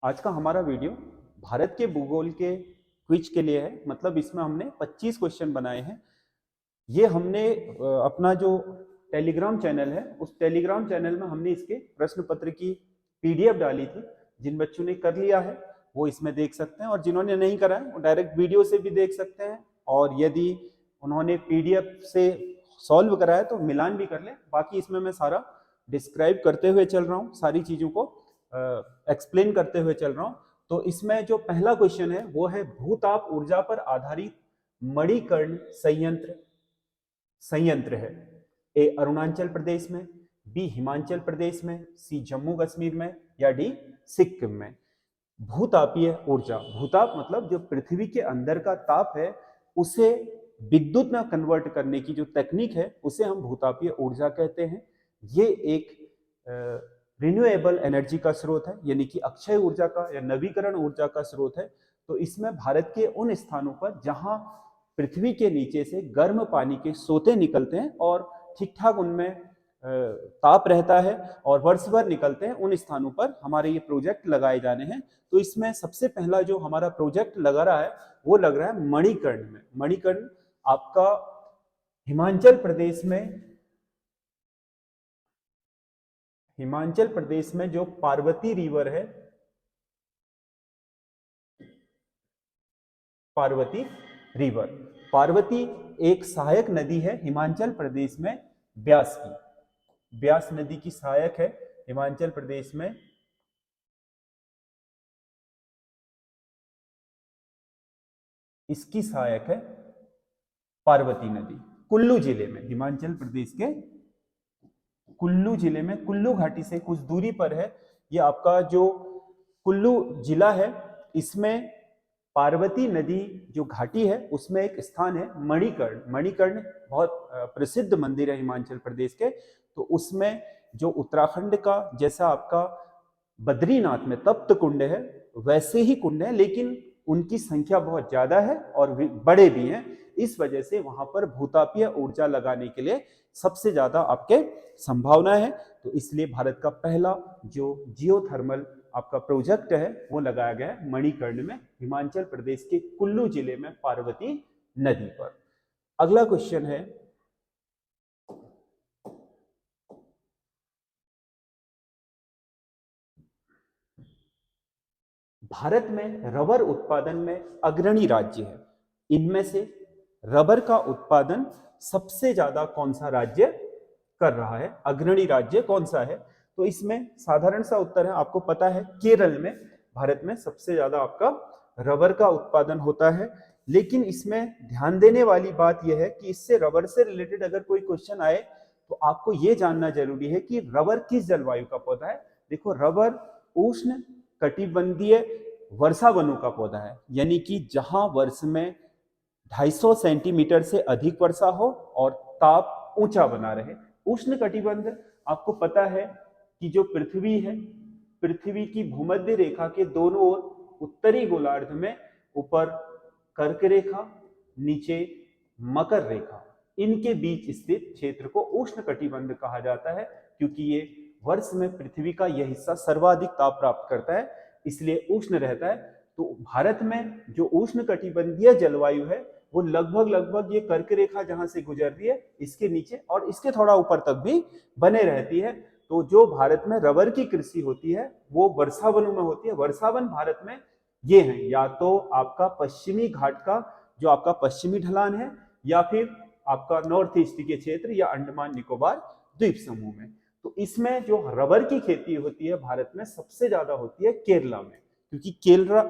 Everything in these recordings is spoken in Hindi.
आज का हमारा वीडियो भारत के भूगोल के क्विज के लिए है। मतलब इसमें हमने 25 क्वेश्चन बनाए हैं। ये हमने अपना जो टेलीग्राम चैनल है उस टेलीग्राम चैनल में हमने इसके प्रश्न पत्र की पीडीएफ डाली थी। जिन बच्चों ने कर लिया है वो इसमें देख सकते हैं और जिन्होंने नहीं करा है वो डायरेक्ट वीडियो से भी देख सकते हैं। और यदि उन्होंने पीडीएफ से सॉल्व करा है तो मिलान भी कर ले। बाकी इसमें मैं सारा डिस्क्राइब करते हुए चल रहा हूँ, सारी चीजों को एक्सप्लेन करते हुए चल रहा हूँ। तो इसमें जो पहला क्वेश्चन है वो है भूताप ऊर्जा पर आधारित मणिकर्ण संयंत्र है। ए अरुणाचल प्रदेश में, बी हिमाचल प्रदेश में, सी जम्मू कश्मीर में या डी सिक्किम में। भूतापीय ऊर्जा, भूताप मतलब जो पृथ्वी के अंदर का ताप है उसे विद्युत में कन्वर्ट करने की जो तकनीक है उसे हम भूतापीय ऊर्जा कहते हैं। ये एक रिन्यूएबल एनर्जी का स्रोत है, यानी कि अक्षय ऊर्जा का या नवीकरण ऊर्जा का स्रोत है। तो इसमें भारत के उन स्थानों पर जहां पृथ्वी के नीचे से गर्म पानी के सोते निकलते हैं और ठीक ठाक उनमें ताप रहता है और वर्ष भर निकलते हैं, उन स्थानों पर हमारे ये प्रोजेक्ट लगाए जाने हैं। तो इसमें सबसे पहला जो हमारा प्रोजेक्ट लगा रहा है वो लग रहा है मणिकर्ण में। मणिकर्ण आपका हिमाचल प्रदेश में जो पार्वती रिवर है, पार्वती रिवर, पार्वती एक सहायक नदी है हिमाचल प्रदेश में ब्यास की। ब्यास नदी की सहायक है हिमाचल प्रदेश में। इसकी सहायक है पार्वती नदी। कुल्लू जिले में, हिमाचल प्रदेश के कुल्लू जिले में, कुल्लू घाटी से कुछ दूरी पर है। ये आपका जो कुल्लू जिला है इसमें पार्वती नदी जो घाटी है उसमें एक स्थान है मणिकर्ण। मणिकर्ण बहुत प्रसिद्ध मंदिर है हिमाचल प्रदेश के। तो उसमें जो उत्तराखंड का जैसा आपका बद्रीनाथ में तप्त कुंड है वैसे ही कुंड है, लेकिन उनकी संख्या बहुत ज्यादा है और बड़े भी हैं। इस वजह से वहां पर भूतापीय ऊर्जा लगाने के लिए सबसे ज्यादा आपके संभावना है। तो इसलिए भारत का पहला जो जियोथर्मल आपका प्रोजेक्ट है वो लगाया गया है मणिकर्ण में, हिमाचल प्रदेश के कुल्लू जिले में पार्वती नदी पर। अगला क्वेश्चन है भारत में रबर उत्पादन में अग्रणी राज्य है। इनमें से रबर का उत्पादन सबसे ज्यादा कौन सा राज्य कर रहा है, अग्रणी राज्य कौन सा है? तो इसमें साधारण सा उत्तर है, आपको पता है केरल में भारत में सबसे ज्यादा आपका रबर का उत्पादन होता है। लेकिन इसमें ध्यान देने वाली बात यह है कि इससे रबर से रिलेटेड अगर कोई क्वेश्चन आए तो आपको यह जानना जरूरी है कि रबर किस जलवायु का पौधा है। देखो, रबर उष्ण कटिबंधीय वर्षा वनों का पौधा है, यानी कि जहां वर्ष में 250 सेंटीमीटर से अधिक वर्षा हो और ताप ऊंचा बना रहे। उष्ण कटिबंध आपको पता है कि जो पृथ्वी है, पृथ्वी की भूमध्य रेखा के दोनों ओर उत्तरी गोलार्ध में ऊपर कर्क रेखा, नीचे मकर रेखा, इनके बीच स्थित क्षेत्र को उष्ण कटिबंध कहा जाता है, क्योंकि ये वर्ष में पृथ्वी का यह हिस्सा सर्वाधिक ताप प्राप्त करता है, इसलिए उष्ण रहता है। तो भारत में जो उष्ण कटिबंधीय जलवायु है वो लगभग ये कर्क रेखा जहां से गुजर रही है इसके नीचे और इसके थोड़ा ऊपर तक भी बने रहती है। तो जो भारत में रबर की कृषि होती है वो वर्षावनों में होती है। वर्षावन भारत में ये हैं, या तो आपका पश्चिमी घाट का जो आपका पश्चिमी ढलान है, या फिर आपका नॉर्थ ईस्ट के क्षेत्र या अंडमान निकोबार द्वीप समूह में। तो इसमें जो रबर की खेती होती है भारत में सबसे ज्यादा होती है केरला में, क्योंकि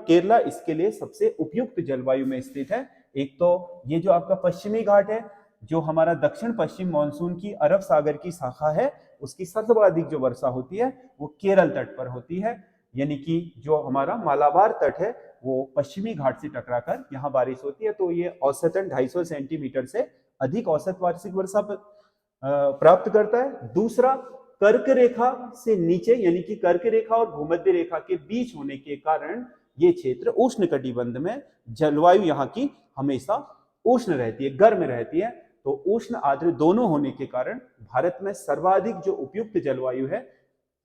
केरला इसके लिए सबसे उपयुक्त जलवायु में स्थित है। एक तो ये जो आपका पश्चिमी घाट है, जो हमारा दक्षिण पश्चिम मानसून की अरब सागर की शाखा है, उसकी सर्वाधिक जो वर्षा होती है वो केरल तट पर होती है। यानी कि जो हमारा मालाबार तट है वो पश्चिमी घाट से टकराकर यहाँ बारिश होती है। तो ये औसतन 250 सेंटीमीटर से अधिक औसत वार्षिक वर्षा प्राप्त करता है। दूसरा, कर्क रेखा से नीचे, यानी कि कर्क रेखा और भूमध्य रेखा के बीच होने के कारण ये क्षेत्र उष्ण कटिबंध में जलवायु यहाँ की हमेशा उष्ण रहती है, गर्म रहती है। तो उष्ण आर्द्र दोनों होने के कारण भारत में सर्वाधिक जो उपयुक्त जलवायु है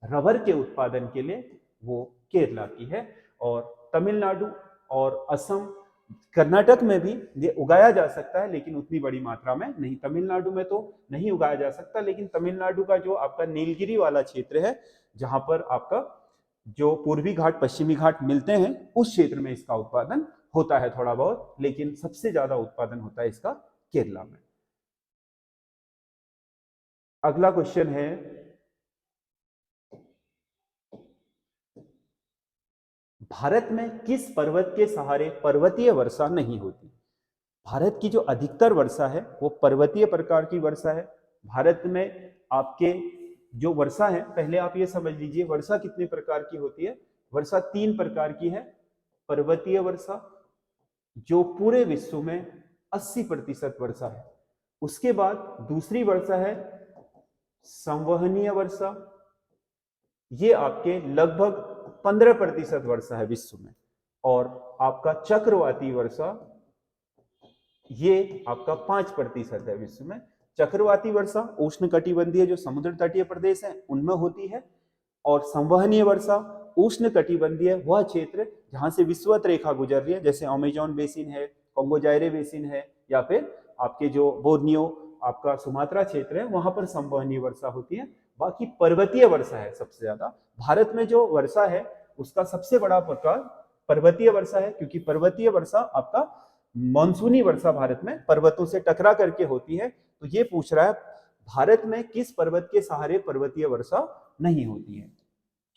रबर के उत्पादन के लिए वो केरला की है। और तमिलनाडु और असम, कर्नाटक में भी ये उगाया जा सकता है लेकिन उतनी बड़ी मात्रा में नहीं। तमिलनाडु में तो नहीं उगाया जा सकता, लेकिन तमिलनाडु का जो आपका नीलगिरी वाला क्षेत्र है, जहां पर आपका जो पूर्वी घाट पश्चिमी घाट मिलते हैं, उस क्षेत्र में इसका उत्पादन होता है थोड़ा बहुत, लेकिन सबसे ज्यादा उत्पादन होता है इसका केरला में। अगला क्वेश्चन है, भारत में किस पर्वत के सहारे पर्वतीय वर्षा नहीं होती? भारत की जो अधिकतर वर्षा है वो पर्वतीय प्रकार की वर्षा है। भारत में आपके जो वर्षा है, पहले आप ये समझ लीजिए वर्षा कितने प्रकार की होती है। वर्षा 3 प्रकार की है। पर्वतीय वर्षा जो पूरे विश्व में 80% वर्षा है। उसके बाद दूसरी वर्षा है संवहनीय वर्षा, ये आपके लगभग 15% वर्षा है विश्व में। और आपका चक्रवाती वर्षा, ये आपका 5% है विश्व में। चक्रवाती वर्षा उष्णकटिबंधीय जो समुद्र तटीय प्रदेश है उनमें होती है, और संवहनीय वर्षा उष्ण कटिबंधीय वह क्षेत्र जहां से विषुवत रेखा गुजर रही है, जैसे अमेजोन बेसिन है, कोंगो जायरे बेसिन है, या फिर आपके जो बोर्नियो आपका सुमात्रा क्षेत्र है, वहां पर संवहनीय वर्षा होती है। बाकी पर्वतीय वर्षा है सबसे ज्यादा। भारत में जो वर्षा है उसका सबसे बड़ा प्रकार पर्वतीय वर्षा है, क्योंकि पर्वतीय वर्षा आपका मानसूनी वर्षा भारत में पर्वतों से टकरा करके होती है। तो ये पूछ रहा है भारत में किस पर्वत के सहारे पर्वतीय वर्षा नहीं होती है,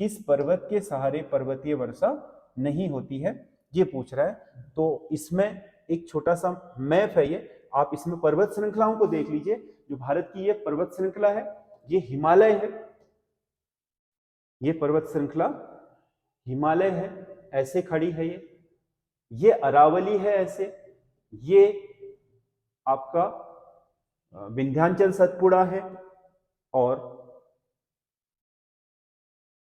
किस पर्वत के सहारे पर्वतीय वर्षा नहीं होती है, ये पूछ रहा है। तो इसमें एक छोटा सा मैप है ये, आप इसमें पर्वत श्रृंखलाओं को देख लीजिए। जो भारत की ये पर्वत श्रृंखला है, ये हिमालय है, ये पर्वत श्रृंखला हिमालय है, ऐसे खड़ी है ये अरावली है ऐसे, ये आपका विंध्याचल सतपुड़ा है, और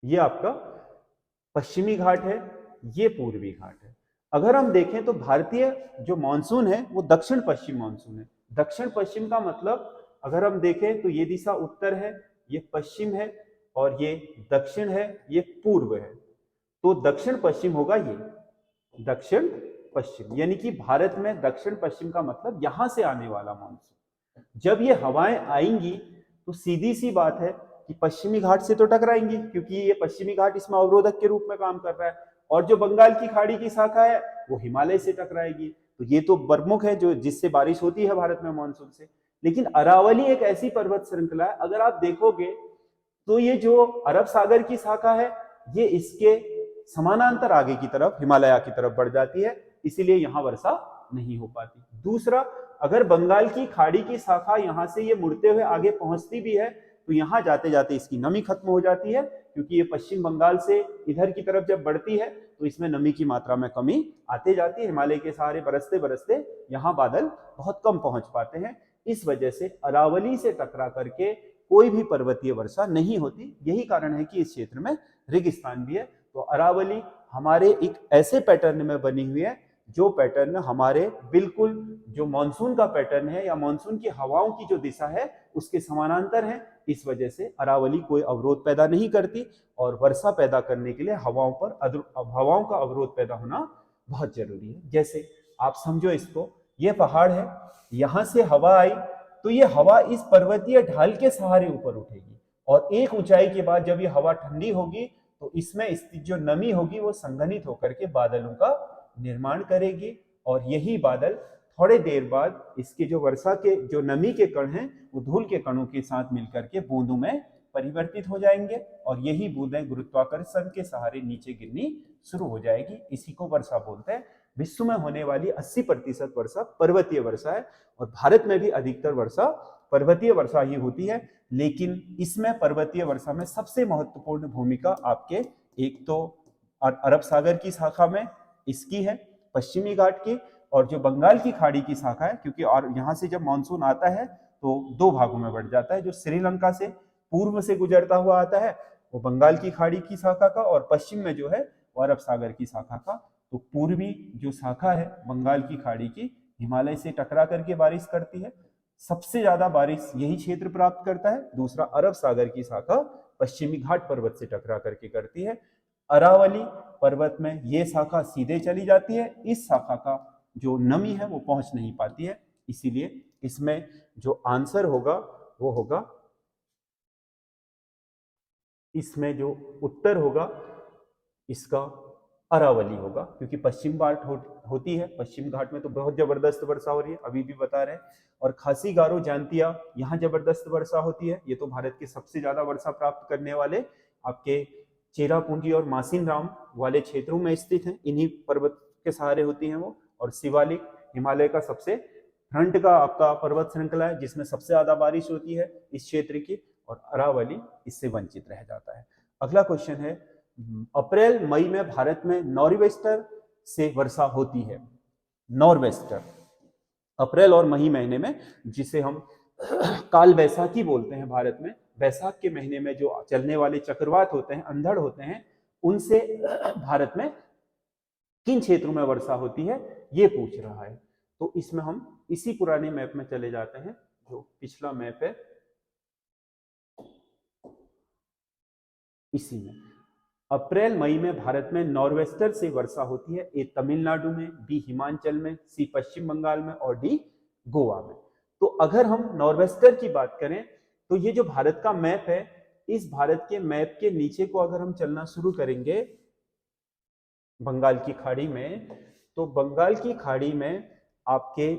ये आपका पश्चिमी घाट है, ये पूर्वी घाट है। अगर हम देखें तो भारतीय जो मानसून है वो दक्षिण पश्चिम मानसून है। दक्षिण पश्चिम का मतलब अगर हम देखें तो ये दिशा उत्तर है, ये पश्चिम है, और ये दक्षिण है, ये पूर्व है। तो दक्षिण पश्चिम होगा ये, दक्षिण पश्चिम, यानी कि भारत में दक्षिण पश्चिम का मतलब यहां से आने वाला मानसून। जब ये हवाएं आएंगी तो सीधी सी बात है कि पश्चिमी घाट से तो टकराएंगी, क्योंकि ये पश्चिमी घाट इसमें अवरोधक के रूप में काम कर रहा है, और जो बंगाल की खाड़ी की शाखा है वो हिमालय से टकराएगी। तो ये तो प्रमुख है जो जिससे बारिश होती है भारत में मानसून से। लेकिन अरावली एक ऐसी पर्वत श्रृंखला है, अगर आप देखोगे तो ये जो अरब सागर की शाखा है ये इसके समानांतर आगे की तरफ हिमालय की तरफ बढ़ जाती है, इसीलिए यहां वर्षा नहीं हो पाती। दूसरा, अगर बंगाल की खाड़ी की शाखा यहां से ये मुड़ते हुए आगे पहुंचती भी है तो यहां जाते जाते इसकी नमी खत्म हो जाती है, क्योंकि ये पश्चिम बंगाल से इधर की तरफ जब बढ़ती है तो इसमें नमी की मात्रा में कमी आते जाती है। हिमालय के सहारे बरसते बरसते यहाँ बादल बहुत कम पहुंच पाते हैं। इस वजह से अरावली से टकरा करके कोई भी पर्वतीय वर्षा नहीं होती। यही कारण है कि इस क्षेत्र में रेगिस्तान भी है। तो अरावली हमारे एक ऐसे पैटर्न में बनी हुई है जो पैटर्न हमारे बिल्कुल जो मानसून का पैटर्न है या मानसून की हवाओं की जो दिशा है उसके समानांतर है। इस वजह से अरावली कोई अवरोध पैदा नहीं करती, और वर्षा पैदा करने के लिए हवाओं का अवरोध पैदा होना बहुत जरूरी है। जैसे आप समझो इसको, ये पहाड़ है, यहां से हवा आई तो ये हवा इस पर्वतीय ढाल के सहारे ऊपर उठेगी, और एक ऊंचाई के बाद जब ये हवा ठंडी होगी तो इसमें स्थित जो नमी होगी वो संघनित होकर के बादलों का निर्माण करेगी, और यही बादल थोड़े देर बाद इसके जो वर्षा के जो नमी के कण हैं वो धूल के कणों के साथ मिलकर के बूंदों में परिवर्तित हो जाएंगे, और यही बूंदें गुरुत्वाकर्षण के सहारे नीचे गिरनी शुरू हो जाएगी। इसी को वर्षा बोलते हैं। विश्व में होने वाली 80% वर्षा पर्वतीय वर्षा है, और भारत में भी अधिकतर वर्षा पर्वतीय वर्षा ही होती है। लेकिन इसमें पर्वतीय वर्षा में सबसे महत्वपूर्ण भूमिका आपके एक तो अरब सागर की शाखा में इसकी है, पश्चिमी घाट की, और जो बंगाल की खाड़ी की शाखा है, क्योंकि और यहाँ से जब मानसून आता है तो 2 भागों में बढ़ जाता है। जो श्रीलंका से पूर्व से गुजरता हुआ आता है वो बंगाल की खाड़ी की शाखा का, और पश्चिम में जो है वो अरब सागर की शाखा का। तो पूर्वी जो शाखा है बंगाल की खाड़ी की हिमालय से टकरा करके बारिश करती है, सबसे ज्यादा बारिश यही क्षेत्र प्राप्त करता है। दूसरा, अरब सागर की शाखा पश्चिमी घाट पर्वत से टकरा करके करती है। अरावली पर्वत में ये शाखा सीधे चली जाती है, इस शाखा का जो नमी है वो पहुंच नहीं पाती है, इसीलिए इसमें जो आंसर होगा वो होगा, इसमें जो उत्तर होगा इसका अरावली होगा, क्योंकि पश्चिम घाट होती है, पश्चिम घाट में तो बहुत जबरदस्त वर्षा हो रही है, अभी भी बता रहे हैं। और खासी गारो जानतिया यहाँ जबरदस्त वर्षा होती है, ये तो भारत के सबसे ज्यादा वर्षा प्राप्त करने वाले आपके चेरापूंजी और मासिन राम वाले क्षेत्रों में स्थित है, इन्हीं पर्वत के सहारे होती है वो। और शिवालिक हिमालय का सबसे फ्रंट का आपका पर्वत श्रृंखला है जिसमें सबसे ज्यादा बारिश होती है इस क्षेत्र की, और अरावली इससे वंचित रह जाता है। अगला क्वेश्चन है, अप्रैल मई में भारत में नॉर्वेस्टर से वर्षा होती है। नॉर्वेस्टर अप्रैल और मई महीने में, जिसे हम काल बैसाखी बोलते हैं भारत में, बैसाख के महीने में जो चलने वाले चक्रवात होते हैं, अंधड़ होते हैं, उनसे भारत में किन क्षेत्रों में वर्षा होती है ये पूछ रहा है। तो इसमें हम इसी पुराने मैप में चले जाते हैं, जो पिछला मैप है इसी में। अप्रैल मई में भारत में नॉर्वेस्टर से वर्षा होती है, ए तमिलनाडु में, बी हिमाचल में, सी पश्चिम बंगाल में और डी गोवा में। तो अगर हम नॉर्वेस्टर की बात करें तो ये जो भारत का मैप है, इस भारत के मैप के नीचे को अगर हम चलना शुरू करेंगे बंगाल की खाड़ी में, तो बंगाल की खाड़ी में आपके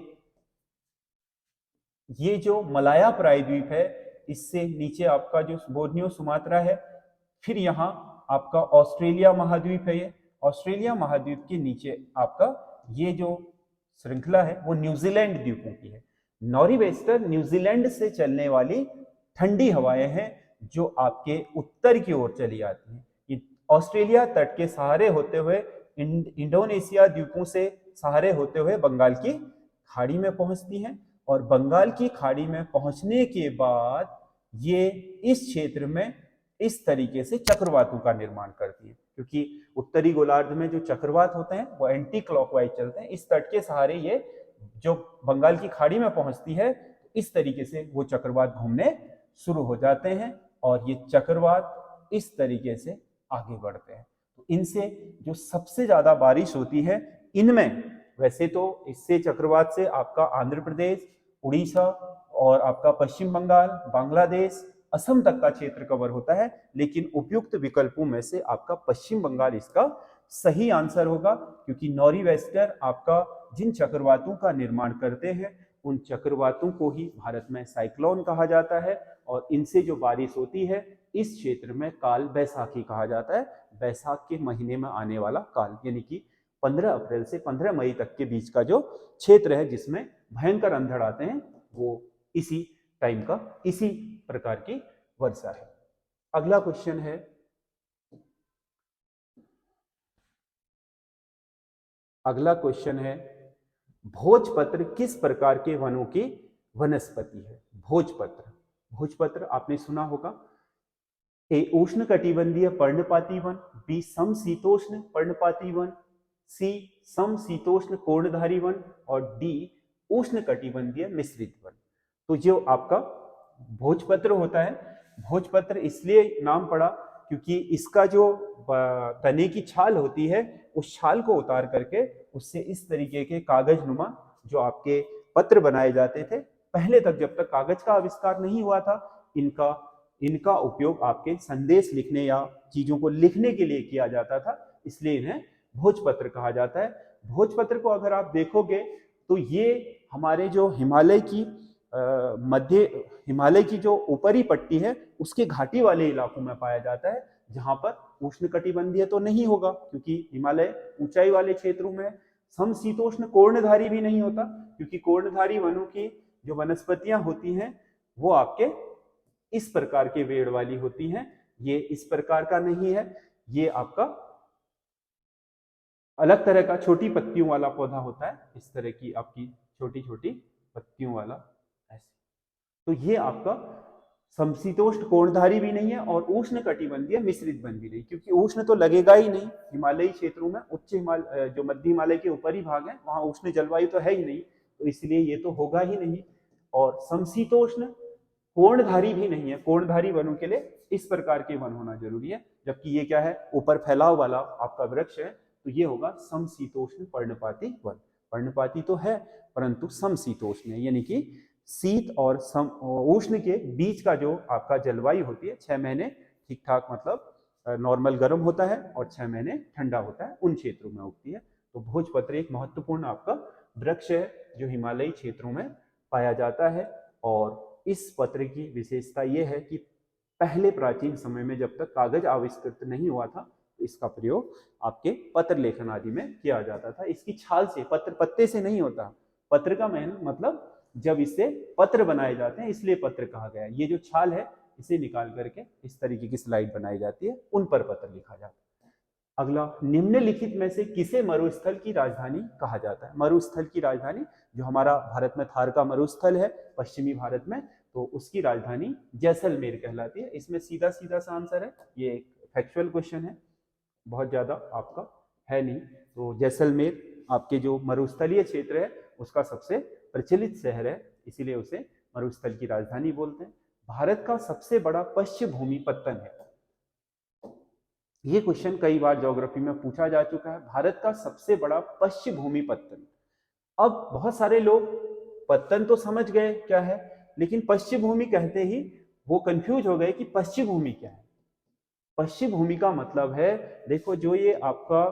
ये जो मलाया प्रायद्वीप है, इससे नीचे आपका जो बोर्नियो सुमात्रा है, फिर यहाँ आपका ऑस्ट्रेलिया महाद्वीप है, ये ऑस्ट्रेलिया महाद्वीप के नीचे आपका ये जो श्रृंखला है वो न्यूजीलैंड द्वीपों की है। नॉर्वेस्टर न्यूजीलैंड से चलने वाली ठंडी हवाएं हैं जो आपके उत्तर की ओर चली आती हैं। ये ऑस्ट्रेलिया तट के सहारे होते हुए इंडोनेशिया द्वीपों से सहारे होते हुए बंगाल की खाड़ी में पहुंचती हैं, और बंगाल की खाड़ी में पहुंचने के बाद ये इस क्षेत्र में इस तरीके से चक्रवातों का निर्माण करती है, क्योंकि उत्तरी गोलार्ध में जो चक्रवात होते हैं वो एंटी क्लॉकवाइज चलते हैं। इस तट के सहारे ये जो बंगाल की खाड़ी में पहुंचती है, इस तरीके से वो चक्रवात घूमने शुरू हो जाते हैं और ये चक्रवात इस तरीके से आगे बढ़ते हैं। तो इनसे जो सबसे ज्यादा बारिश होती है इनमें, वैसे तो इससे चक्रवात से आपका आंध्र प्रदेश, उड़ीसा और आपका पश्चिम बंगाल, बांग्लादेश, असम तक का क्षेत्र कवर होता है, लेकिन उपयुक्त विकल्पों में से आपका पश्चिम बंगाल इसका सही आंसर होगा, क्योंकि नॉर्वेस्टर आपका जिन चक्रवातों का निर्माण करते हैं उन चक्रवातों को ही भारत में साइक्लोन कहा जाता है, और इनसे जो बारिश होती है इस क्षेत्र में काल बैसाखी कहा जाता है। बैसाख के महीने में आने वाला काल, यानी कि 15 अप्रैल से 15 मई तक के बीच का जो क्षेत्र है जिसमें भयंकर अंधड़ आते हैं, वो इसी टाइम का इसी प्रकार की वर्षा है। अगला क्वेश्चन है, भोजपत्र किस प्रकार के वनों की वनस्पति है? भोजपत्र आपने सुना होगा। ए उष्ण कटिबंधीय पर्णपाती वन, बी समशीतोष्ण पर्णपाती वन, सी समशीतोष्ण कोर्णधारी वन और डी उष्ण कटिबंधीय मिश्रित वन। तो जो आपका भोजपत्र होता है, भोजपत्र इसलिए नाम पड़ा क्योंकि इसका जो तने की छाल होती है उस छाल को उतार करके उससे इस तरीके के कागज नुमा जो आपके पत्र बनाए जाते थे, पहले तक जब तक कागज का आविष्कार नहीं हुआ था, इनका उपयोग आपके संदेश लिखने या चीजों को लिखने के लिए किया जाता था, इसलिए इन्हें भोजपत्र कहा जाता है। भोजपत्र को अगर आप देखोगे तो ये हमारे जो मध्य हिमालय की जो ऊपरी पट्टी है उसके घाटी वाले इलाकों में पाया जाता है, जहां पर उष्णकटिबंधीय तो नहीं होगा क्योंकि हिमालय ऊंचाई वाले क्षेत्रों में। समशीतोष्ण कोर्णधारी भी नहीं होता क्योंकि कोर्णधारी वनों की जो वनस्पतियां होती हैं वो आपके इस प्रकार के वेड़ वाली होती हैं, ये इस प्रकार का नहीं है, ये आपका अलग तरह का छोटी पत्तियों वाला पौधा होता है, इस तरह की आपकी छोटी छोटी पत्तियों वाला ऐसे। तो ये आपका समशीतोष्ण कोर्णधारी भी नहीं है और उष्ण कटिबंधीय मिश्रित वन भी नहीं, क्योंकि उष्ण तो लगेगा ही नहीं। हिमालयी क्षेत्रों में उच्च हिमालय जो मध्य हिमालय के ऊपरी भाग है वहां उष्ण जलवायु तो है ही नहीं, तो इसलिए ये तो होगा ही नहीं। और समशीतोष्ण कोर्णधारी भी नहीं है, कोर्णधारी वनों के लिए इस प्रकार के वन होना जरूरी है। जबकि ये क्या है, ऊपर फैलाव वाला आपका वृक्ष है, तो ये होगा समशीतोष्ण पर्णपाती वन। पर्णपाती तो है परंतु समशीतोष्ण है, यानी कि शीत और उष्ण के बीच का जो आपका जलवायु होती है, 6 महीने ठीक ठाक मतलब नॉर्मल गर्म होता है और 6 महीने ठंडा होता है, उन क्षेत्रों में उगती है। तो भोजपत्र एक महत्वपूर्ण आपका वृक्ष है जो हिमालयी क्षेत्रों में पाया जाता है। और इस पत्र की विशेषता यह है कि पहले प्राचीन समय में जब तक कागज आविष्कृत नहीं हुआ था, तो इसका प्रयोग आपके पत्र लेखन आदि में किया जाता था। इसकी छाल से, पत्र पत्ते से नहीं होता, पत्र का मतलब जब इससे पत्र बनाए जाते हैं इसलिए पत्र कहा गया। ये जो छाल है इसे निकाल करके इस तरीके की स्लाइड बनाई जाती है, उन पर पत्र लिखा जाता है। अगला, निम्नलिखित में से किसे मरुस्थल की राजधानी कहा जाता है? मरुस्थल की राजधानी, जो हमारा भारत में थार का मरुस्थल है पश्चिमी भारत में, तो उसकी राजधानी जैसलमेर कहलाती है। इसमें सीधा सीधा सा आंसर है, ये एक फैक्चुअल क्वेश्चन है, बहुत ज्यादा आपका है नहीं। तो जैसलमेर आपके जो मरुस्थलीय क्षेत्र है उसका सबसे प्रचलित शहर है, इसीलिए उसे मरुस्थल की राजधानी बोलते हैं। भारत का सबसे बड़ा पश्चिम भूमि पत्तन है, ये क्वेश्चन कई बार ज्योग्राफी में पूछा जा चुका है। भारत का सबसे बड़ा पश्चिम भूमि पत्तन। अब बहुत सारे लोग पत्तन तो समझ गए क्या है, लेकिन पश्चिम भूमि कहते ही वो कंफ्यूज हो गए कि पश्चिम भूमि क्या है। पश्चिम भूमि का मतलब है, देखो जो ये आपका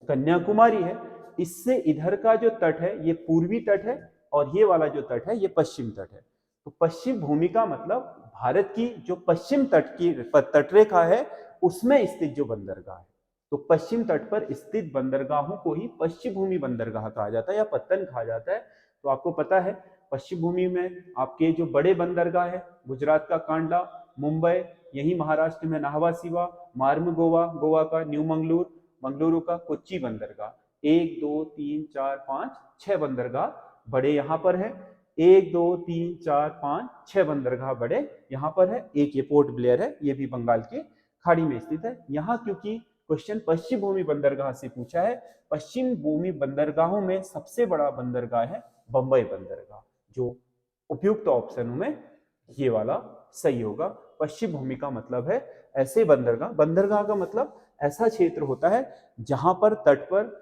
कन्याकुमारी है, इससे इधर का जो तट है ये पूर्वी तट है और ये वाला जो तट है ये पश्चिम तट है। तो पश्चिम भूमि का मतलब भारत की जो पश्चिम तट की तटरेखा है उसमें स्थित जो बंदरगाह है, तो पश्चिम तट पर स्थित बंदरगाहों को ही पश्चिम भूमि बंदरगाह कहा जाता है या पत्तन कहा जाता है। तो आपको पता है पश्चिम भूमि में आपके जो बड़े बंदरगाह है, गुजरात का कांडला, मुंबई, यही महाराष्ट्र में नाहवा सिवा, मार्म गोवा, गोवा का न्यू मंगलूर, मंगलुरु का कोच्चि बंदरगाह, 1 2 3 4 5 6 बंदरगाह बड़े यहाँ पर है। 1 2 3 4 5 6 बंदरगाह बड़े यहाँ पर है। एक ये पोर्ट ब्लेयर है, ये भी बंगाल के खाड़ी में स्थित है। यहाँ क्योंकि क्वेश्चन पश्चिम भूमि बंदरगाह से पूछा है, पश्चिम भूमि बंदरगाहों में सबसे बड़ा बंदरगाह है बंबई बंदरगाह, जो उपयुक्त ऑप्शनों में ये वाला सही होगा। पश्चिम भूमि का मतलब है ऐसे बंदरगाह, बंदरगाह का मतलब ऐसा क्षेत्र होता है जहां पर तट पर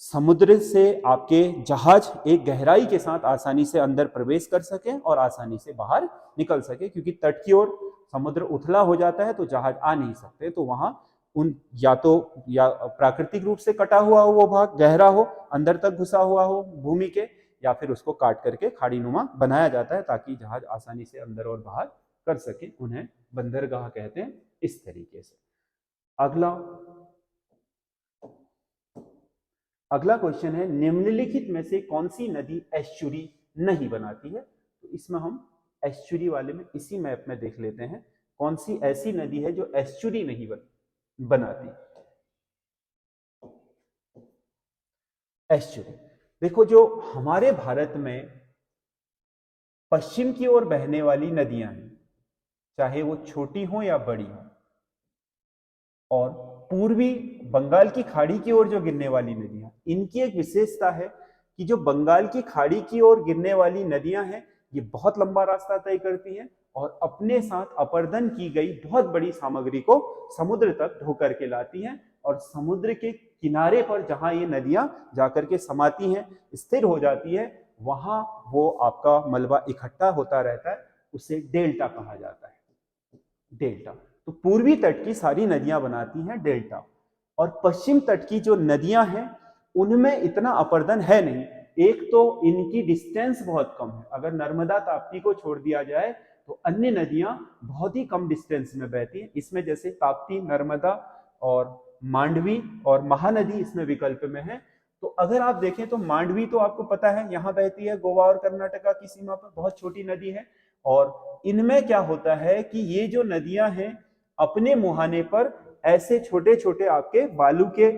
समुद्र से आपके जहाज एक गहराई के साथ आसानी से अंदर प्रवेश कर सके और आसानी से बाहर निकल सके, क्योंकि तट की ओर समुद्र उथला हो जाता है तो जहाज आ नहीं सकते। तो वहां उन या प्राकृतिक रूप से कटा हुआ हो वो भाग गहरा हो, अंदर तक घुसा हुआ हो भूमि के, या फिर उसको काट करके खाड़ी नुमा बनाया जाता है ताकि जहाज आसानी से अंदर और बाहर कर सके। उन्हें बंदरगाह कहते हैं इस तरीके से। अगला क्वेश्चन है, निम्नलिखित में से कौन सी नदी एस्चुरी नहीं बनाती है? तो इसमें हम एस्चुरी वाले में इसी मैप में देख लेते हैं कौन सी ऐसी नदी है जो एस्चुरी नहीं बनाती। एस्चुरी, देखो जो हमारे भारत में पश्चिम की ओर बहने वाली नदियां हैं, चाहे वो छोटी हो या बड़ी हो, और पूर्वी बंगाल की खाड़ी की ओर जो गिरने वाली नदियां, इनकी एक विशेषता है कि जो बंगाल की खाड़ी की ओर गिरने वाली नदियां हैं ये बहुत लंबा रास्ता तय करती हैं और अपने साथ अपर्दन की गई बहुत बड़ी सामग्री को समुद्र तक ढो करके लाती हैं, और समुद्र के किनारे पर जहां ये नदियां जाकर के समाती हैं, स्थिर हो जाती है, वहां वो आपका मलबा इकट्ठा होता रहता है, उसे डेल्टा कहा जाता है। डेल्टा, तो पूर्वी तट की सारी नदियां बनाती हैं डेल्टा, और पश्चिम तट की जो नदियां हैं उनमें इतना अपर्दन है नहीं। एक तो इनकी डिस्टेंस बहुत कम है, अगर नर्मदा ताप्ती को छोड़ दिया जाए तो अन्य नदियां बहुत ही कम डिस्टेंस में बहती हैं। इसमें जैसे ताप्ती, नर्मदा और मांडवी और महानदी इसमें विकल्प में है। तो अगर आप देखें तो मांडवी तो आपको पता है यहाँ बहती है गोवा और कर्नाटका की सीमा पर, बहुत छोटी नदी है। और इनमें क्या होता है कि ये जो नदियां हैं अपने मुहाने पर ऐसे छोटे छोटे आपके बालू के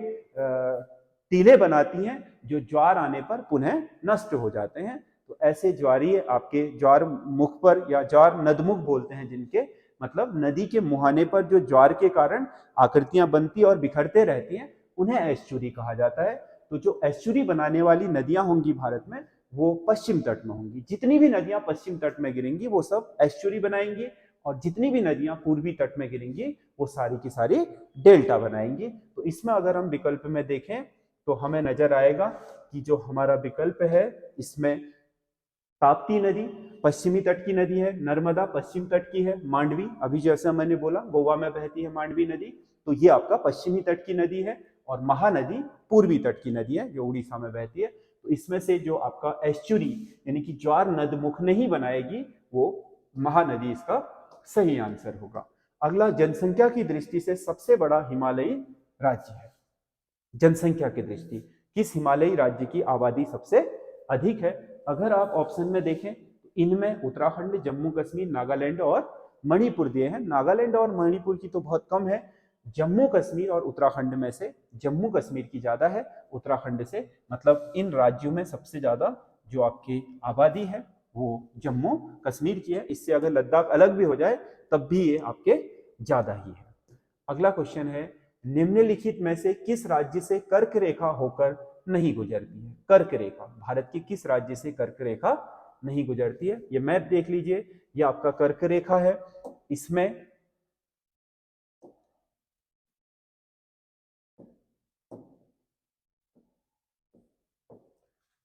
टीले बनाती हैं जो ज्वार आने पर पुनः नष्ट हो जाते हैं। तो ऐसे ज्वारीय आपके ज्वार मुख पर, या ज्वार नदमुख बोलते हैं जिनके, मतलब नदी के मुहाने पर जो ज्वार के कारण आकृतियां बनती और बिखरते रहती हैं, उन्हें एस्चुरी कहा जाता है। तो जो एस्चुरी बनाने वाली नदियां होंगी भारत में वो पश्चिम तट में होंगी। जितनी भी नदियां पश्चिम तट में गिरेंगी वो सब एस्चुरी बनाएंगी, और जितनी भी नदियां पूर्वी तट में गिरेंगी वो सारी की सारी डेल्टा बनाएंगी। तो इसमें अगर हम विकल्प में देखें तो हमें नजर आएगा कि जो हमारा विकल्प है इसमें ताप्ती नदी पश्चिमी तट की नदी है, नर्मदा पश्चिम तट की है, मांडवी अभी जैसा मैंने बोला गोवा में बहती है मांडवी नदी, तो ये आपका पश्चिमी तट की नदी है, और महानदी पूर्वी तट की नदी है जो उड़ीसा में बहती है। तो इसमें से जो आपका एस्चुरी यानी कि ज्वार नदमुख नहीं बनाएगी वो महानदी इसका सही आंसर होगा। अगला, जनसंख्या की दृष्टि से सबसे बड़ा हिमालयी राज्य है। जनसंख्या की दृष्टि किस हिमालयी राज्य की आबादी सबसे अधिक है? अगर आप ऑप्शन में देखें तो इनमें उत्तराखंड, जम्मू कश्मीर, नागालैंड और मणिपुर दिए हैं। नागालैंड और मणिपुर की तो बहुत कम है। जम्मू कश्मीर और उत्तराखंड में से जम्मू कश्मीर की ज्यादा है उत्तराखंड से, मतलब इन राज्यों में सबसे ज्यादा जो आपकी आबादी है वो जम्मू कश्मीर की है। इससे अगर लद्दाख अलग भी हो जाए तब भी ये आपके ज्यादा ही है। अगला क्वेश्चन है, निम्नलिखित में से किस राज्य से कर्क रेखा होकर नहीं गुजरती है? कर्क रेखा भारत के किस राज्य से कर्क रेखा नहीं गुजरती है? ये मैप देख लीजिए, ये आपका कर्क रेखा है। इसमें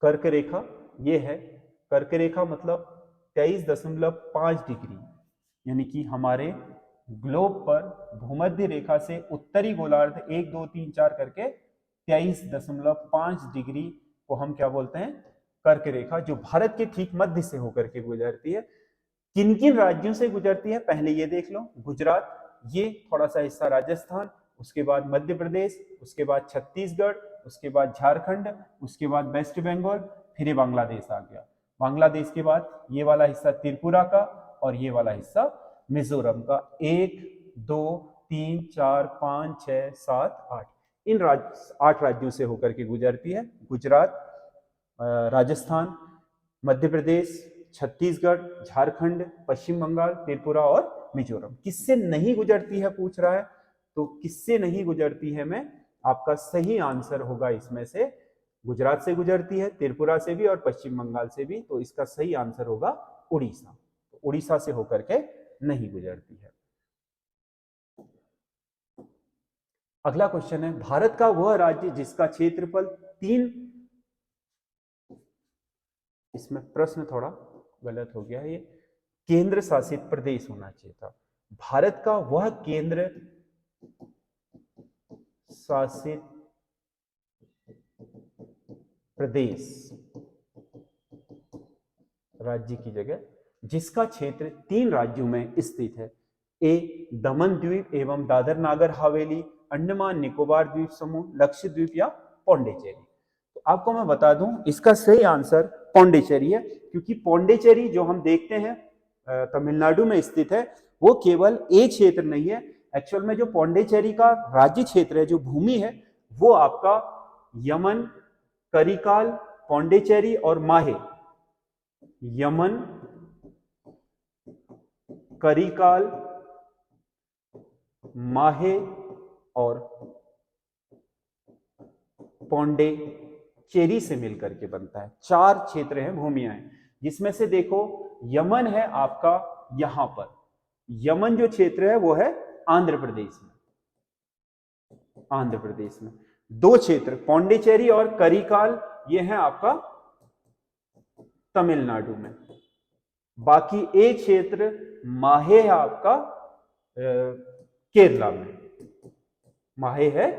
कर्क रेखा ये है, कर्क रेखा मतलब 23.5 डिग्री, यानी कि हमारे ग्लोब पर भूमध्य रेखा से उत्तरी गोलार्ध 1 2 3 4 करके 23.5 डिग्री को हम क्या बोलते हैं? कर्क रेखा, जो भारत के ठीक मध्य से होकर के गुजरती है। किन किन राज्यों से गुजरती है पहले ये देख लो। गुजरात, ये थोड़ा सा हिस्सा राजस्थान, उसके बाद मध्य प्रदेश, उसके बाद छत्तीसगढ़, उसके बाद झारखंड, उसके बाद वेस्ट बंगाल, फिर ये बांग्लादेश आ गया। बांग्लादेश के बाद ये वाला हिस्सा त्रिपुरा का और ये वाला हिस्सा मिजोरम का। 1 2 3 4 5 6 7 8 इन 8 राज्यों से होकर के गुजरती है। गुजरात, राजस्थान, मध्य प्रदेश, छत्तीसगढ़, झारखंड, पश्चिम बंगाल, त्रिपुरा और मिजोरम। किससे नहीं गुजरती है पूछ रहा है, तो किससे नहीं गुजरती है में आपका सही आंसर होगा इसमें से गुजरात से गुजरती है, त्रिपुरा से भी और पश्चिम बंगाल से भी, तो इसका सही आंसर होगा उड़ीसा। तो उड़ीसा से होकर के नहीं गुजरती है। अगला क्वेश्चन है, भारत का वह राज्य जिसका क्षेत्रफल 3, इसमें प्रश्न थोड़ा गलत हो गया है, ये केंद्र शासित प्रदेश होना चाहिए था। भारत का वह केंद्र शासित प्रदेश, राज्य की जगह, जिसका क्षेत्र 3 राज्यों में स्थित है। ए, दमन द्वीप एवं दादर नागर हवेली, अंडमान निकोबार द्वीप समूह, लक्षद्वीप या पौंडीचेरी। तो आपको मैं बता दूं इसका सही आंसर पौंडीचेरी है, क्योंकि पौंडीचेरी जो हम देखते हैं तमिलनाडु में स्थित है, वो केवल एक क्षेत्र नहीं है। एक्चुअल में जो पौंडीचेरी का राज्य क्षेत्र है, जो भूमि है, वो आपका यमन, करिकाल, पौंडीचेरी और माहे, यमन, करिकाल, माहे और पौंडीचेरी से मिलकर के बनता है। 4 क्षेत्र हैं, भूमियां हैं, जिसमें से देखो यमन है आपका यहां पर। यमन जो क्षेत्र है वो है आंध्र प्रदेश में। आंध्र प्रदेश में 2 क्षेत्र पौंडीचेरी और करिकाल, ये है आपका तमिलनाडु में। बाकी एक क्षेत्र माहे है आपका केरला में। माहे है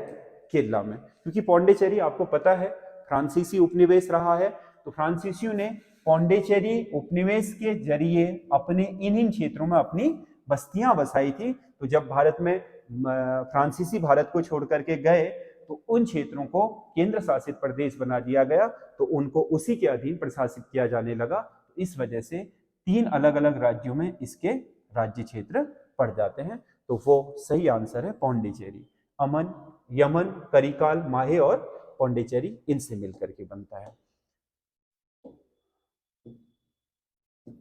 केरला में, क्योंकि पौंडीचेरी आपको पता है फ्रांसीसी उपनिवेश रहा है, तो फ्रांसीसियों ने पौंडीचेरी उपनिवेश के जरिए अपने इन क्षेत्रों में अपनी बस्तियां बसाई थी। तो जब भारत में फ्रांसीसी भारत को छोड़ करके गए तो उन क्षेत्रों को केंद्र शासित प्रदेश बना दिया गया, तो उनको उसी के अधीन प्रशासित किया जाने लगा। इस वजह से 3 अलग अलग राज्यों में इसके राज्य क्षेत्र पड़ जाते हैं। तो वो सही आंसर है पौंडीचेरी। अमन, यमन, करिकाल, माहे और पौंडीचेरी इनसे मिलकर के बनता है।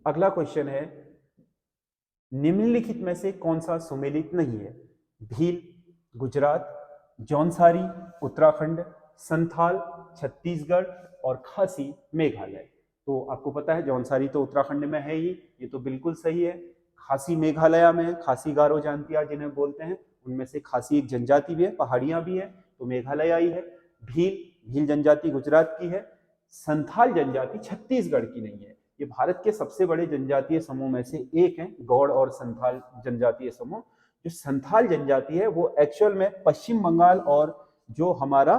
अगला क्वेश्चन है, निम्नलिखित में से कौन सा सुमेलित नहीं है? भील गुजरात, जौनसारी उत्तराखंड, संथाल छत्तीसगढ़ और खासी मेघालय। तो आपको पता है जौनसारी तो उत्तराखंड में है ही, ये तो बिल्कुल सही है। खासी मेघालय में है, खासी गारो जानतिया जिन्हें बोलते हैं, उनमें से खासी एक जनजाति भी है, पहाड़ियां भी है, तो मेघालय आई है। भील, भील जनजाति गुजरात की है। संथाल जनजाति छत्तीसगढ़ की नहीं है। ये भारत के सबसे बड़े जनजातीय समूह में से एक है, गौड़ और संथाल जनजातीय समूह। जो संथाल जनजाति है वो एक्चुअल में पश्चिम बंगाल और जो हमारा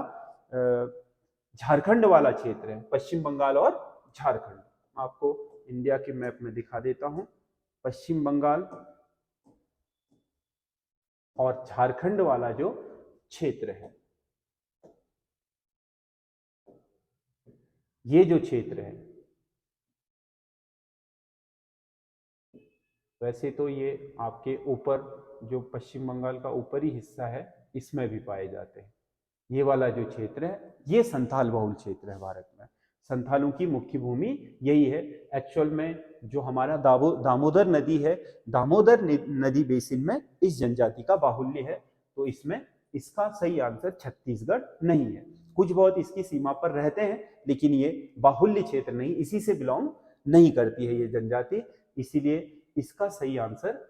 झारखंड वाला क्षेत्र है, पश्चिम बंगाल और झारखंड, आपको इंडिया के मैप में दिखा देता हूं। पश्चिम बंगाल और झारखंड वाला जो क्षेत्र है, ये जो क्षेत्र है, वैसे तो ये आपके ऊपर जो पश्चिम बंगाल का ऊपरी हिस्सा है इसमें भी पाए जाते हैं। ये वाला जो क्षेत्र है ये संथाल बहुल क्षेत्र है भारत में। संथालों की मुख्य भूमि यही है। एक्चुअल में जो हमारा दामोदर नदी है, दामोदर नदी बेसिन में इस जनजाति का बाहुल्य है। तो इसमें इसका सही आंसर छत्तीसगढ़ नहीं है। कुछ बहुत इसकी सीमा पर रहते हैं, लेकिन ये बाहुल्य क्षेत्र नहीं, इसी से बिलोंग नहीं करती है ये जनजाति। इसीलिए इसका सही आंसर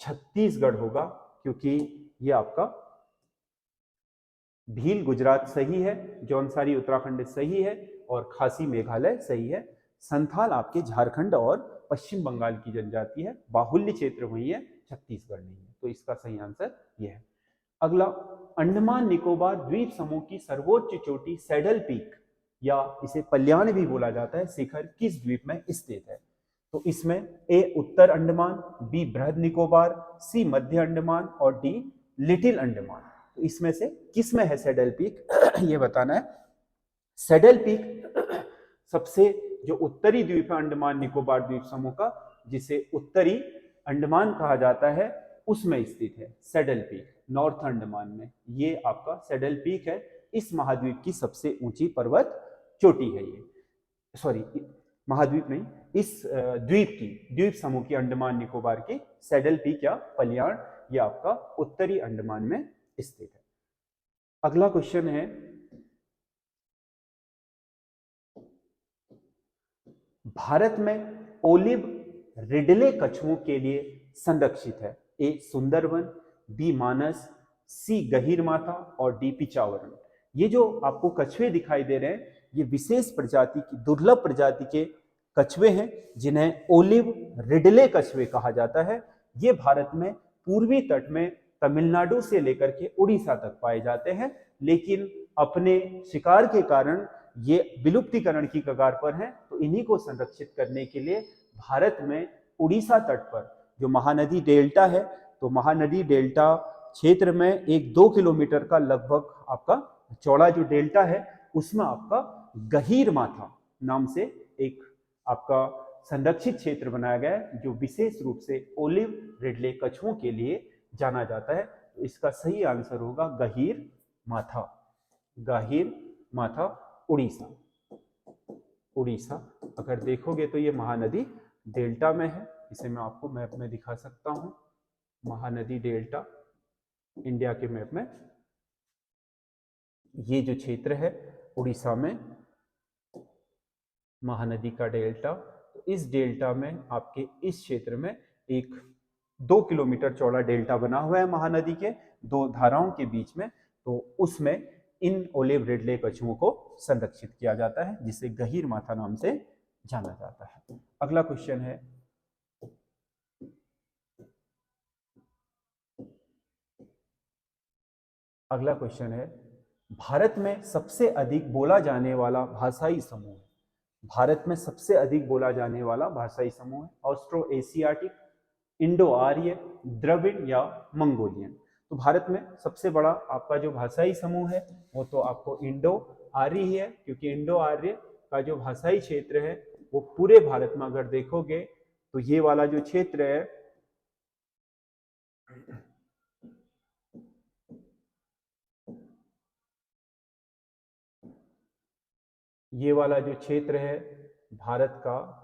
छत्तीसगढ़ होगा, क्योंकि ये आपका भील गुजरात सही है, जौनसारी उत्तराखंड सही है, और खासी मेघालय सही है। संथाल आपके झारखंड और पश्चिम बंगाल की जनजाति है, बाहुल्य क्षेत्र वही है, छत्तीसगढ़ नहीं है। तो इसका सही आंसर यह है। अगला, अंडमान निकोबार द्वीप समूह की सर्वोच्च चोटी सैडल पीक या इसे पल्याण भी बोला जाता है शिखर किस द्वीप में स्थित है? तो इसमें ए उत्तर अंडमान, बी बृहद निकोबार, सी मध्य अंडमान और डी लिटिल अंडमान। तो इसमें से किस में है सैडल पीक ये बताना है। सैडल पीक सबसे जो उत्तरी द्वीप है अंडमान निकोबार द्वीप समूह का, जिसे उत्तरी अंडमान कहा जाता है, उसमें स्थित है सैडल पीक, नॉर्थ अंडमान में। ये आपका सैडल पीक है, इस महाद्वीप की सबसे ऊंची पर्वत चोटी है ये। सॉरी, महाद्वीप नहीं, इस द्वीप की, द्वीप समूह की, अंडमान निकोबार की सैडल पीक या पलियाण, ये आपका उत्तरी अंडमान में स्थित है। अगला क्वेश्चन है, भारत में ओलिव रिडले कछुओं के लिए संरक्षित है? ए सुंदरवन, बी मानस, सी गहीर माथा और डी पिचावरण। ये जो आपको कछुए दिखाई दे रहे हैं, ये विशेष प्रजाति की, दुर्लभ प्रजाति के कछुए हैं, जिन्हें ओलिव रिडले कछुए कहा जाता है। ये भारत में पूर्वी तट में तमिलनाडु से लेकर के उड़ीसा तक पाए जाते हैं, लेकिन अपने शिकार के कारण ये विलुप्तिकरण की कगार पर हैं। तो इन्हीं को संरक्षित करने के लिए भारत में उड़ीसा तट पर जो महानदी डेल्टा है, तो महानदी डेल्टा क्षेत्र में एक 2 किलोमीटर का लगभग आपका चौड़ा जो डेल्टा है, उसमें आपका गहीर माथा नाम से एक आपका संरक्षित क्षेत्र बनाया गया है, जो विशेष रूप से ओलिव रिडले कछुओं के लिए जाना जाता है। तो इसका सही आंसर होगा गहीर माथा, गहीर माथा, उड़ीसा। उड़ीसा अगर देखोगे तो ये महानदी डेल्टा में है। इसे मैं आपको मैप में दिखा सकता हूं, महानदी डेल्टा इंडिया के मैप में ये जो क्षेत्र है उड़ीसा में, महानदी का डेल्टा। तो इस डेल्टा में आपके इस क्षेत्र में एक 2 किलोमीटर चौड़ा डेल्टा बना हुआ है महानदी के दो धाराओं के बीच में। तो उसमें इन ओलिव रिडले कछुओं को संरक्षित किया जाता है, जिसे गहीर माथा नाम से जाना जाता है। अगला क्वेश्चन है, अगला क्वेश्चन है, भारत में सबसे अधिक बोला जाने वाला भाषाई समूह, भारत में सबसे अधिक बोला जाने वाला भाषाई समूह है ऑस्ट्रो एशियाटिक, इंडो आर्य, द्रविड़ या मंगोलियन। तो भारत में सबसे बड़ा आपका जो भाषाई समूह है वो तो आपको इंडो आर्य ही है, क्योंकि इंडो आर्य का जो भाषाई क्षेत्र है वो पूरे भारत में अगर देखोगे तो ये वाला जो क्षेत्र है, ये वाला जो क्षेत्र है भारत का,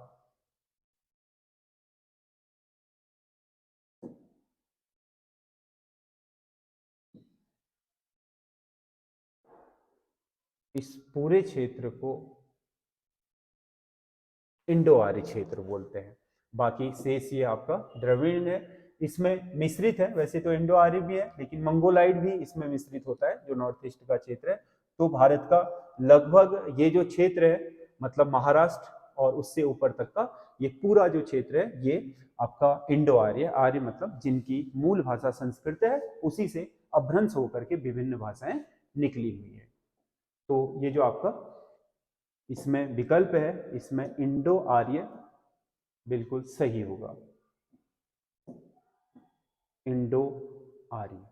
इस पूरे क्षेत्र को इंडो आर्य क्षेत्र बोलते हैं। बाकी शेष ये आपका द्रविड़ है, इसमें मिश्रित है, वैसे तो इंडो आर्य भी है लेकिन मंगोलाइड भी इसमें मिश्रित होता है जो नॉर्थ ईस्ट का क्षेत्र है। तो भारत का लगभग ये जो क्षेत्र है मतलब महाराष्ट्र और उससे ऊपर तक का ये पूरा जो क्षेत्र है ये आपका इंडो आर्य, आर्य मतलब जिनकी मूल भाषा संस्कृत है, उसी से अभ्रंश होकर के विभिन्न भाषाएं निकली हुई है। तो ये जो आपका इसमें विकल्प है, इसमें इंडो आर्य बिल्कुल सही होगा, इंडो आर्य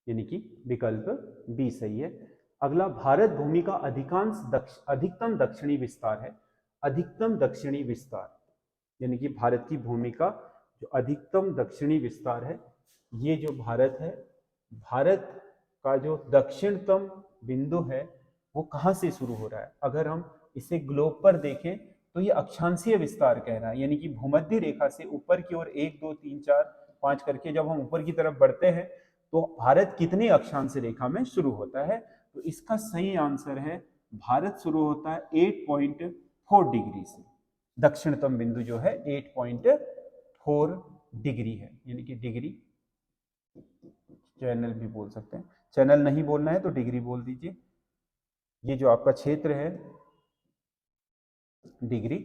यानी कि विकल्प बी सही है। अगला, भारत भूमि का अधिकतम दक्षिणी विस्तार है। अधिकतम दक्षिणी विस्तार यानी कि भारत की भूमि का जो अधिकतम दक्षिणी विस्तार है, ये जो भारत है, भारत का जो दक्षिणतम बिंदु है वो कहाँ से शुरू हो रहा है? अगर हम इसे ग्लोब पर देखें तो ये अक्षांशीय विस्तार कह रहा है, यानी कि भूमध्य रेखा से ऊपर की ओर 1 2 3 4 5 करके जब हम ऊपर की तरफ बढ़ते हैं तो भारत कितनी अक्षांश रेखा में शुरू होता है? तो इसका सही आंसर है भारत शुरू होता है 8.4 डिग्री से। दक्षिणतम बिंदु जो है 8.4 डिग्री है, यानी कि डिग्री, चैनल भी बोल सकते हैं, चैनल नहीं बोलना है तो डिग्री बोल दीजिए। ये जो आपका क्षेत्र है डिग्री,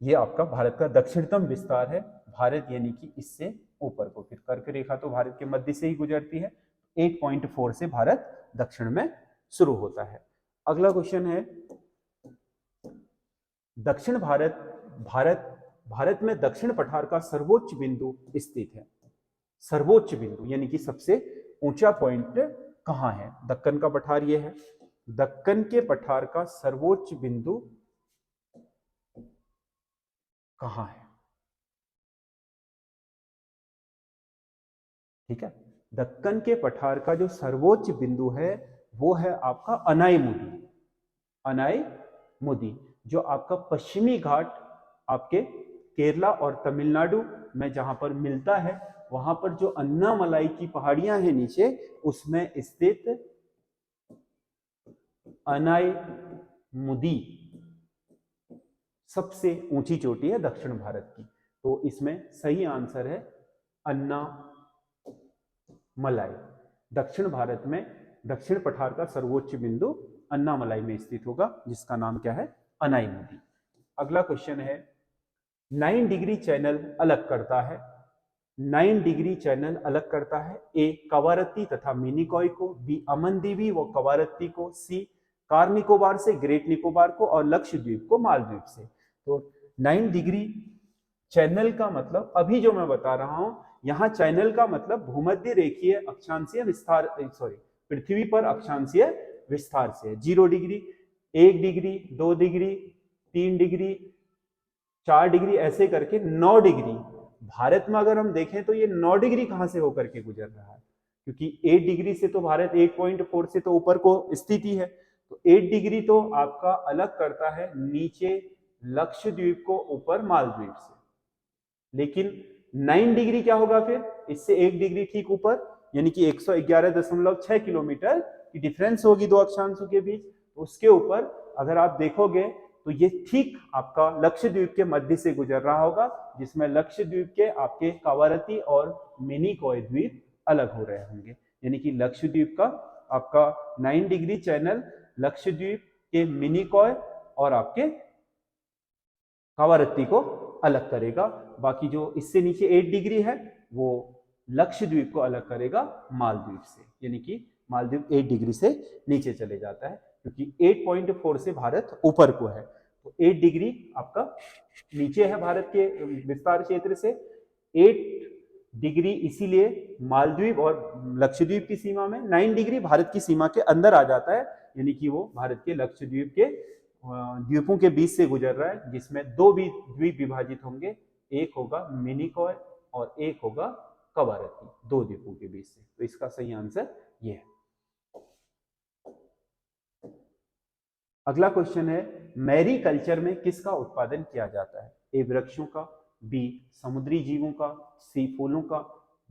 ये आपका भारत का दक्षिणतम विस्तार है। भारत यानी कि इससे ऊपर को, फिर कर्क रेखा तो भारत के मध्य से ही गुजरती है। 8.4 से भारत दक्षिण में शुरू होता है। अगला क्वेश्चन है, दक्षिण भारत में दक्षिण पठार का सर्वोच्च बिंदु स्थित है। सर्वोच्च बिंदु यानी कि सबसे ऊंचा पॉइंट कहां है? दक्कन का पठार ये है, दक्कन के पठार का सर्वोच्च बिंदु कहां है? ठीक है, दक्कन के पठार का जो सर्वोच्च बिंदु है वो है आपका अनाईमुदी। अनाईमुदी जो आपका पश्चिमी घाट आपके केरला और तमिलनाडु में जहां पर मिलता है, वहां पर जो अन्नामलाई की पहाड़ियां हैं नीचे, उसमें स्थित अनाईमुदी सबसे ऊंची चोटी है दक्षिण भारत की। तो इसमें सही आंसर है अन्नामलाई। दक्षिण भारत में दक्षिण पठार का सर्वोच्च बिंदु अन्नामलाई में स्थित होगा, जिसका नाम क्या है? अनाईमुदी। अगला क्वेश्चन है, 9 डिग्री चैनल अलग करता है। 9 डिग्री चैनल अलग करता है। ए कवारत्ती तथा मिनिकॉय को, बी अमनदीवी व कवारत्ती को, सी कार निकोबार से ग्रेट निकोबार को, और लक्षद्वीप को मालदीव से। तो 9 डिग्री चैनल का मतलब अभी जो मैं बता रहा हूं, यहां चैनल का मतलब भूमध्य रेखीय अक्षांशीय विस्तार, सॉरी पृथ्वी पर अक्षांशीय विस्तार से है। 0 degree, 1 degree, 2 degree, 3 degree, 4 degree, ऐसे करके 9 डिग्री। भारत में अगर हम देखें तो ये 9 डिग्री कहां से होकर के गुजर रहा है? क्योंकि 8 डिग्री से तो भारत 8.4 से तो ऊपर को स्थिति है, तो 8 डिग्री तो आपका अलग करता है नीचे लक्षद्वीप को, ऊपर मालदीव से। लेकिन 9 डिग्री क्या होगा फिर? इससे 1 डिग्री ठीक ऊपर, यानी कि 111.6 किलोमीटर की डिफरेंस होगी दो अक्षांशों के बीच। तो उसके ऊपर अगर आप देखोगे तो ये ठीक आपका लक्षद्वीप के मध्य से गुजर रहा होगा, जिसमें लक्षद्वीप के आपके कवारती और मिनिकॉय द्वीप अलग हो रहे होंगे। यानी कि लक्षद्वीप का आपका 9 डिग्री चैनल लक्षद्वीप के मिनिकॉय और आपके कवारत्ती को अलग करेगा। बाकी जो इससे नीचे 8 डिग्री है वो लक्षद्वीप को अलग करेगा मालदीव से, यानी कि मालदीव 8 डिग्री से नीचे चले जाता है, क्योंकि 8.4 से भारत ऊपर को है। तो 8 डिग्री आपका नीचे है भारत के विस्तार क्षेत्र से। 8 डिग्री इसीलिए मालदीव और लक्षद्वीप की सीमा में, 9 डिग्री भारत की सीमा के अंदर आ जाता है, यानी कि वो भारत के लक्षद्वीप के द्वीपों के बीच से गुजर रहा है, जिसमें 2 द्वीप विभाजित होंगे, एक होगा मिनिकॉय और एक होगा कवारत्ती, 2 द्वीपों के बीच से। तो इसका सही आंसर ये है। अगला क्वेश्चन है, मैरी कल्चर में किसका उत्पादन किया जाता है? ए वृक्षों का, बी समुद्री जीवों का, सी फूलों का,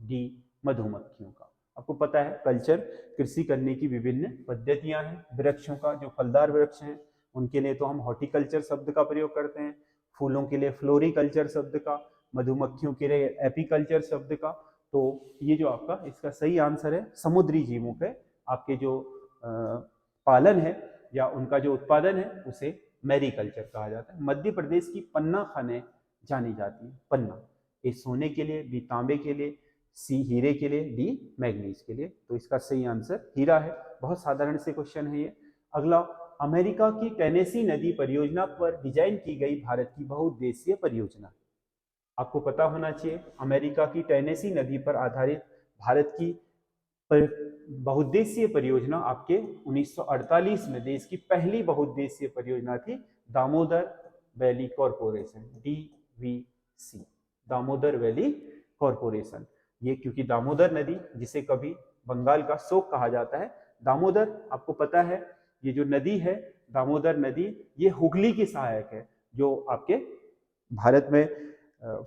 डी मधुमक्खियों का। आपको पता है कल्चर कृषि करने की विभिन्न पद्धतियां हैं। वृक्षों का, जो फलदार वृक्ष हैं, उनके लिए तो हम हॉर्टिकल्चर शब्द का प्रयोग करते हैं। फूलों के लिए फ्लोरिकल्चर शब्द का, मधुमक्खियों के लिए एपीकल्चर शब्द का। तो ये जो आपका इसका सही आंसर है, समुद्री जीवों के आपके जो पालन है या उनका जो उत्पादन है उसे मैरीकल्चर कहा जाता है। मध्य प्रदेश की पन्ना खानें जानी जाती है। पन्ना, ए सोने के लिए, बी तांबे के लिए, सी हीरे के लिए, डी मैग्नीज के लिए। तो इसका सही आंसर हीरा है। बहुत साधारण से क्वेश्चन है ये। अगला, अमेरिका की टेनेसी नदी परियोजना पर डिजाइन की गई भारत की बहुउद्देशीय परियोजना। आपको पता होना चाहिए, अमेरिका की टेनेसी नदी पर आधारित भारत की बहुउद्देशीय परियोजना आपके 1948 में देश की पहली बहुउद्देशीय परियोजना थी, Damodar valley corporation, DVC, Damodar valley corporation. ये क्योंकि दामोदर नदी, जिसे कभी बंगाल का शोक कहा जाता है, दामोदर आपको पता है ये जो नदी है दामोदर नदी, ये हुगली की सहायक है, जो आपके भारत में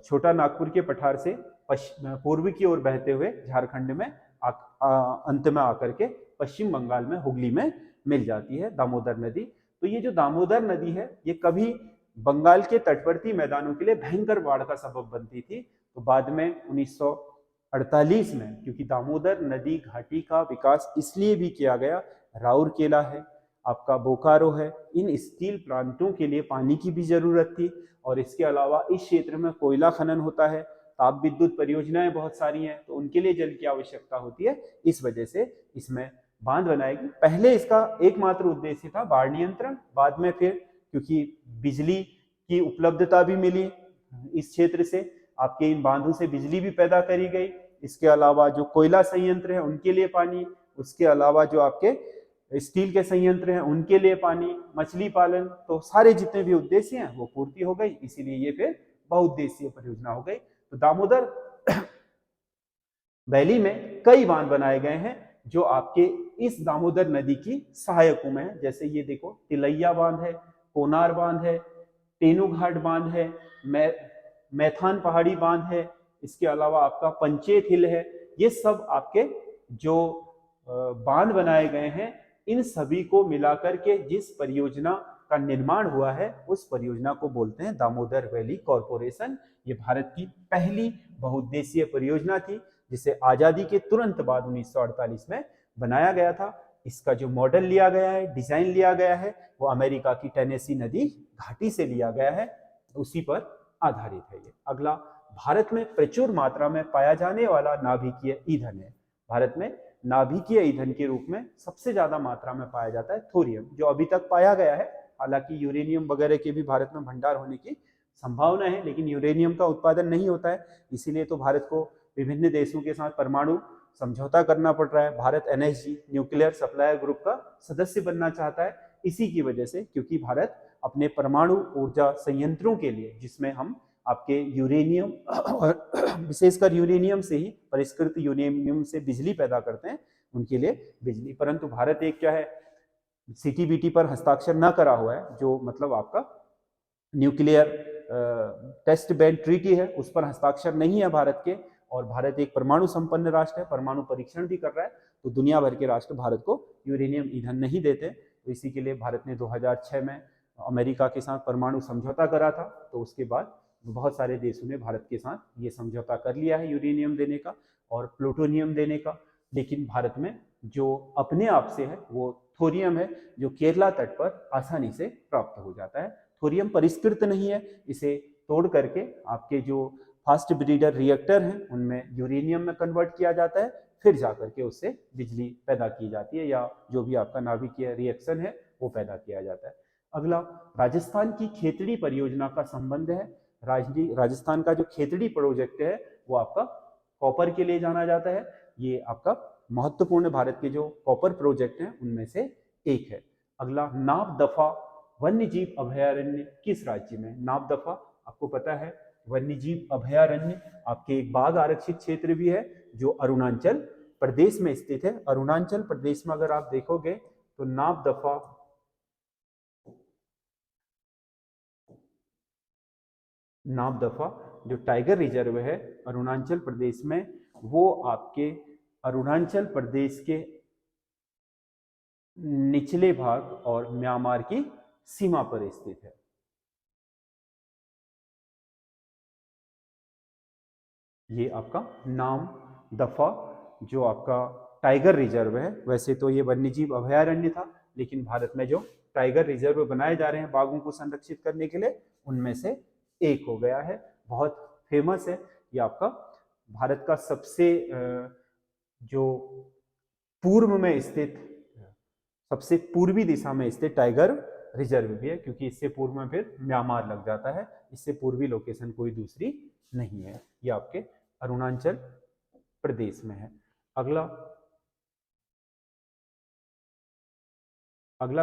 छोटा नागपुर के पठार से पूर्व की ओर बहते हुए झारखंड में अंत में आकर के पश्चिम बंगाल में हुगली में मिल जाती है दामोदर नदी। तो ये जो दामोदर नदी है ये कभी बंगाल के तटवर्ती मैदानों के लिए भयंकर बाढ़ का सबब बनती थी। तो बाद में 1948 में, क्योंकि दामोदर नदी घाटी का विकास इसलिए भी किया गया, राउरकेला है, आपका बोकारो है, इन स्टील प्लांटों के लिए पानी की भी जरूरत थी। और इसके अलावा इस क्षेत्र में कोयला खनन होता है, ताप विद्युत परियोजनाएं बहुत सारी हैं, तो उनके लिए जल की आवश्यकता होती है। इस वजह से इसमें बांध बनाएगी। पहले इसका एकमात्र उद्देश्य था बाढ़ नियंत्रण, बाद में फिर क्योंकि बिजली की उपलब्धता भी मिली इस क्षेत्र से, आपके इन बांधों से बिजली भी पैदा करी गई। इसके अलावा जो कोयला संयंत्र है उनके लिए पानी, उसके अलावा जो आपके स्टील के संयंत्र हैं उनके लिए पानी, मछली पालन, तो सारे जितने भी उद्देश्य हैं वो पूर्ति हो गई। इसीलिए ये फिर बहुउद्देशीय परियोजना हो गई। तो दामोदर वैली में कई बांध बनाए गए हैं जो आपके इस दामोदर नदी की सहायकों में है। जैसे ये देखो, तिलैया बांध है, कोनार बांध है, तेनूघाट बांध है, मैथान पहाड़ी बांध है, इसके अलावा आपका पंचेत हिल है। ये सब आपके जो बांध बनाए गए हैं, इन सभी को मिलाकर के जिस परियोजना का निर्माण हुआ है उस परियोजना को बोलते हैं दामोदर वैली कॉरपोरेशन। ये भारत की पहली बहुउद्देशीय परियोजना थी जिसे आजादी के तुरंत बाद 1948 में बनाया गया था। इसका जो मॉडल लिया गया है, डिजाइन लिया गया है, वो अमेरिका की टेनेसी नदी घाटी से लिया गया है, उसी पर आधारित है ये। अगला, भारत में प्रचुर मात्रा में पाया जाने वाला नाभिकीय ईंधन है। भारत में नाभिकीय ईंधन के रूप में सबसे ज्यादा मात्रा में पाया जाता है थोरियम, जो अभी तक पाया गया है। हालांकि यूरेनियम वगैरह के भी भारत में भंडार होने की संभावना है, लेकिन यूरेनियम का उत्पादन नहीं होता है, इसीलिए तो भारत को विभिन्न देशों के साथ परमाणु समझौता करना पड़ रहा है। Bharat NSG nuclear supplier group का सदस्य बनना चाहता है, इसी की वजह से, क्योंकि भारत अपने परमाणु ऊर्जा संयंत्रों के लिए, जिसमें हम आपके यूरेनियम और विशेषकर यूरेनियम से ही, परिष्कृत यूरेनियम से बिजली पैदा करते हैं, उनके लिए बिजली, परंतु भारत एक क्या है, CTBT पर हस्ताक्षर ना करा हुआ है, जो मतलब आपका न्यूक्लियर टेस्ट बैंड ट्रीटी है, उस पर हस्ताक्षर नहीं है भारत के। और भारत एक परमाणु संपन्न राष्ट्र है, परमाणु परीक्षण भी कर रहा है, तो दुनिया भर के राष्ट्र भारत को यूरेनियम ईंधन नहीं देते। तो इसी के लिए भारत ने 2006 में अमेरिका के साथ परमाणु समझौता करा था। तो उसके बाद बहुत सारे देशों ने भारत के साथ ये समझौता कर लिया है यूरेनियम देने का और प्लूटोनियम देने का। लेकिन भारत में जो अपने आप से है वो थोरियम है, जो केरला तट पर आसानी से प्राप्त हो जाता है। थोरियम परिष्कृत नहीं है, इसे तोड़ करके आपके जो फास्ट ब्रीडर रिएक्टर हैं उनमें यूरेनियम में कन्वर्ट किया जाता है, फिर जाकर के उससे बिजली पैदा की जाती है, या जो भी आपका नाभिकीय रिएक्शन है वो पैदा किया जाता है। अगला, राजस्थान की खेतड़ी परियोजना का संबंध है। राजस्थान का जो खेतड़ी प्रोजेक्ट है वो आपका कॉपर के लिए जाना जाता है। ये आपका महत्वपूर्ण भारत के जो कॉपर प्रोजेक्ट हैं उनमें से एक है। अगला, नाव दफा वन्य जीव अभयारण्य किस राज्य में? नाव दफा आपको पता है वन्य जीव अभयारण्य आपके एक बाघ आरक्षित क्षेत्र भी है, जो अरुणाचल प्रदेश में स्थित है। अरुणाचल प्रदेश में अगर आप देखोगे तो नाव दफा जो टाइगर रिजर्व है अरुणाचल प्रदेश में, वो आपके अरुणाचल प्रदेश के निचले भाग और म्यांमार की सीमा पर स्थित है। ये आपका नाम दफा जो आपका टाइगर रिजर्व है, वैसे तो ये वन्यजीव अभयारण्य था, लेकिन भारत में जो टाइगर रिजर्व बनाए जा रहे हैं बाघों को संरक्षित करने के लिए, उनमें से एक हो गया है। बहुत फेमस है ये आपका भारत का सबसे जो पूर्व में स्थित, सबसे पूर्वी दिशा में स्थित टाइगर रिजर्व भी है, क्योंकि इससे पूर्व में फिर म्यांमार लग जाता है। इससे पूर्वी लोकेशन कोई दूसरी नहीं है। ये आपके अरुणाचल प्रदेश में है। अगला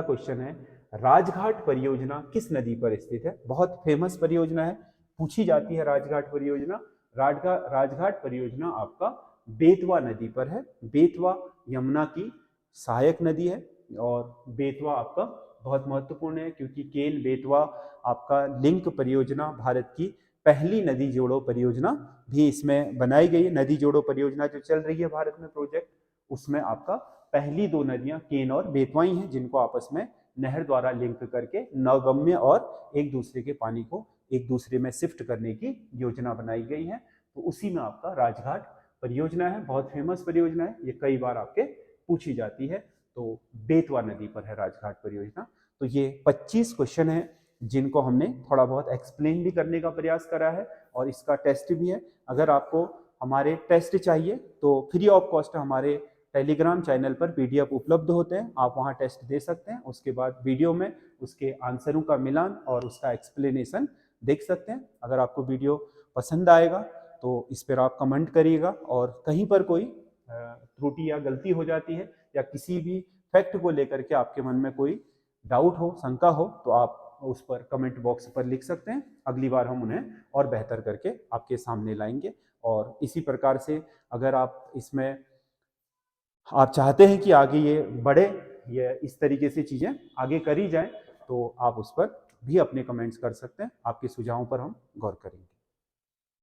क्वेश्चन है, राजघाट परियोजना किस नदी पर स्थित है? बहुत फेमस परियोजना है, पूछी जाती है राजघाट परियोजना। राजघाट परियोजना आपका बेतवा नदी पर है। बेतवा यमुना की सहायक नदी है, और बेतवा आपका बहुत महत्वपूर्ण है, क्योंकि केन बेतवा आपका लिंक परियोजना भारत की पहली नदी जोड़ो परियोजना भी इसमें बनाई गई है। नदी जोड़ो परियोजना जो चल रही है भारत में प्रोजेक्ट, उसमें आपका पहली दो नदियां केन और बेतवा ही हैं, जिनको आपस में नहर द्वारा लिंक करके नौगम्य और एक दूसरे के पानी को एक दूसरे में शिफ्ट करने की योजना बनाई गई है। तो उसी में आपका राजघाट परियोजना है, बहुत फेमस परियोजना है, ये कई बार आपके पूछी जाती है। तो बेतवा नदी पर है राजघाट परियोजना। तो ये 25 क्वेश्चन है जिनको हमने थोड़ा बहुत एक्सप्लेन भी करने का प्रयास करा है, और इसका टेस्ट भी है। अगर आपको हमारे टेस्ट चाहिए तो फ्री ऑफ कॉस्ट हमारे टेलीग्राम चैनल पर पीडीएफ उपलब्ध होते हैं, आप वहां टेस्ट दे सकते हैं। उसके बाद वीडियो में उसके आंसरों का मिलान और उसका एक्सप्लेनेशन देख सकते हैं। अगर आपको वीडियो पसंद आएगा तो इस पर आप कमेंट करिएगा, और कहीं पर कोई त्रुटि या गलती हो जाती है, या किसी भी फैक्ट को लेकर के आपके मन में कोई डाउट हो, शंका हो, तो आप उस पर कमेंट बॉक्स पर लिख सकते हैं। अगली बार हम उन्हें और बेहतर करके आपके सामने लाएंगे। और इसी प्रकार से अगर आप इसमें आप चाहते हैं कि आगे ये बढ़े, ये इस तरीके से चीज़ें आगे करी जाएं, तो आप उस पर भी अपने कमेंट्स कर सकते हैं। आपके सुझावों पर हम गौर करेंगे।